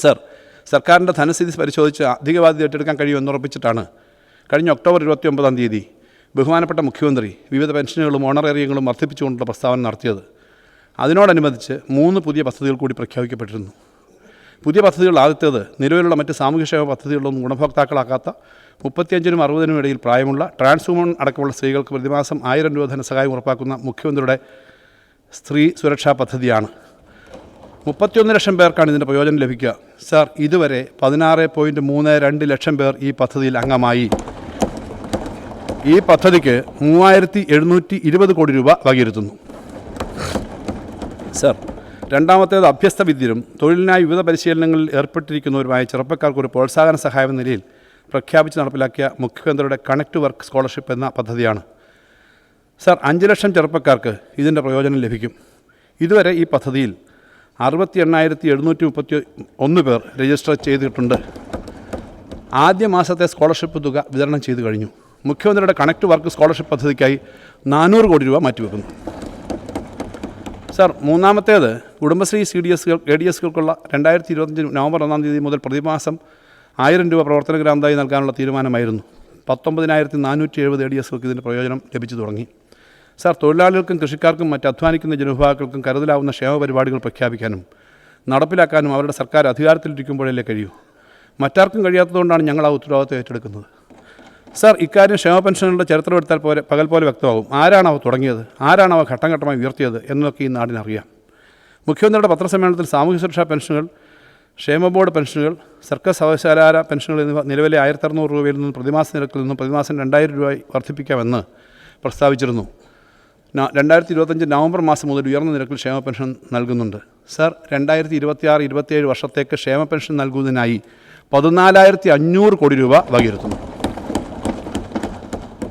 Sir, സർക്കാരിൻ്റെ ധനസ്ഥിതി പരിശോധിച്ച് അധിക ബാധ്യത ഏറ്റെടുക്കാൻ കഴിയുമെന്നുറപ്പിച്ചിട്ടാണ് കഴിഞ്ഞ ഒക്ടോബർ 29 ബഹുമാനപ്പെട്ട മുഖ്യമന്ത്രി വിവിധ പെൻഷനുകളും ഓണറേറിയങ്ങളും വർദ്ധിപ്പിച്ചുകൊണ്ടുള്ള പ്രസ്താവന നടത്തിയത്. അതിനോടനുബന്ധിച്ച് 3 പുതിയ പദ്ധതികൾ കൂടി പ്രഖ്യാപിക്കപ്പെട്ടിരുന്നു. പുതിയ പദ്ധതികൾ ആദ്യത്തേത് നിലവിലുള്ള മറ്റ് സാമൂഹ്യക്ഷേമ പദ്ധതികളിലൊന്നും ഗുണഭോക്താക്കളാക്കാത്ത 35-നും 60-നും ഇടയിൽ പ്രായമുള്ള ട്രാൻസ് വുമൺ അടക്കമുള്ള സ്ത്രീകൾക്ക് പ്രതിമാസം 1000 രൂപ ധനസഹായം ഉറപ്പാക്കുന്ന മുഖ്യമന്ത്രിയുടെ സ്ത്രീ സുരക്ഷാ പദ്ധതിയാണ്. 31 ലക്ഷം പേർക്കാണ് ഇതിൻ്റെ പ്രയോജനം ലഭിക്കുക. സാർ, ഇതുവരെ 16.32 ലക്ഷം പേർ ഈ പദ്ധതിയിൽ അംഗമായി. ഈ പദ്ധതിക്ക് 3720 കോടി രൂപ വകയിരുത്തുന്നു. സർ, രണ്ടാമത്തേത് അഭ്യസ്ത വിദ്യരും തൊഴിലിനായി വിവിധ പരിശീലനങ്ങളിൽ ഏർപ്പെട്ടിരിക്കുന്നവരുമായ ചെറുപ്പക്കാർക്ക് ഒരു പ്രോത്സാഹന സഹായം എന്ന നിലയിൽ പ്രഖ്യാപിച്ച് നടപ്പിലാക്കിയ മുഖ്യമന്ത്രിയുടെ കണക്ട് വർക്ക് സ്കോളർഷിപ്പ് എന്ന പദ്ധതിയാണ്. സർ, 5 ലക്ഷം ചെറുപ്പക്കാർക്ക് ഇതിൻ്റെ പ്രയോജനം ലഭിക്കും. ഇതുവരെ ഈ പദ്ധതിയിൽ 68,731 പേർ രജിസ്റ്റർ ചെയ്തിട്ടുണ്ട്. ആദ്യ മാസത്തെ സ്കോളർഷിപ്പ് തുക വിതരണം ചെയ്തു കഴിഞ്ഞു. മുഖ്യമന്ത്രിയുടെ കണക്ട് വർക്ക് സ്കോളർഷിപ്പ് പദ്ധതിക്കായി 400 കോടി രൂപ മാറ്റിവെക്കുന്നു. സർ, മൂന്നാമത്തേത് കുടുംബശ്രീ CDSകൾ ADSകൾക്കുള്ള 2025 നവംബർ 1 മുതൽ പ്രതിമാസം 1000 രൂപ പ്രവർത്തന ഗ്രാന്തായി നൽകാനുള്ള തീരുമാനമായിരുന്നു. 19,470 ADSകൾക്ക് ഇതിൻ്റെ പ്രയോജനം ലഭിച്ചു തുടങ്ങി. സാർ, തൊഴിലാളികൾക്കും കൃഷിക്കാർക്കും മറ്റ് അധ്വാനിക്കുന്ന ജനവിഭാഗങ്ങൾക്കും കരുതലാവുന്ന ക്ഷേമ പരിപാടികൾ പ്രഖ്യാപിക്കാനും നടപ്പിലാക്കാനും അവരുടെ സർക്കാർ അധികാരത്തിലിരിക്കുമ്പോഴല്ലേ കഴിയൂ. മറ്റാർക്കും കഴിയാത്തതുകൊണ്ടാണ് ഞങ്ങൾ ആ ഉത്തരവാദിത്വം ഏറ്റെടുക്കുന്നത്. സാർ, ഇക്കാര്യം ക്ഷേമ പെൻഷനുകളുടെ ചരിത്രം എടുത്താൽ പകൽ പോലെ വ്യക്തമാകും. ആരാണ് അവ തുടങ്ങിയത്, ആരാണ് അവ ഘട്ടം ഘട്ടമായി ഉയർത്തിയത് എന്നതൊക്കെ ഈ നാടിനറിയാം. മുഖ്യമന്ത്രിയുടെ പത്രസമ്മേളനത്തിൽ സാമൂഹ്യ സുരക്ഷാ പെൻഷനുകൾ, ക്ഷേമ ബോർഡ് പെൻഷനുകൾ, സർക്കാർ സർവകലാശാല പെൻഷനുകൾ എന്നിവ നിലവിലെ 1600 രൂപയിൽ നിന്നും പ്രതിമാസ നിരക്കിൽ നിന്നും പ്രതിമാസം 2000 രൂപ വർദ്ധിപ്പിക്കാമെന്ന് പ്രസ്താവിച്ചിരുന്നു. 2025 നവംബർ മാസം മുതൽ ഉയർന്ന നിരക്കിൽ ക്ഷേമ പെൻഷൻ നൽകുന്നുണ്ട്. സർ, 2026-27 വർഷത്തേക്ക് ക്ഷേമ പെൻഷൻ നൽകുന്നതിനായി 14,500 കോടി രൂപ വകയിരുത്തുന്നു.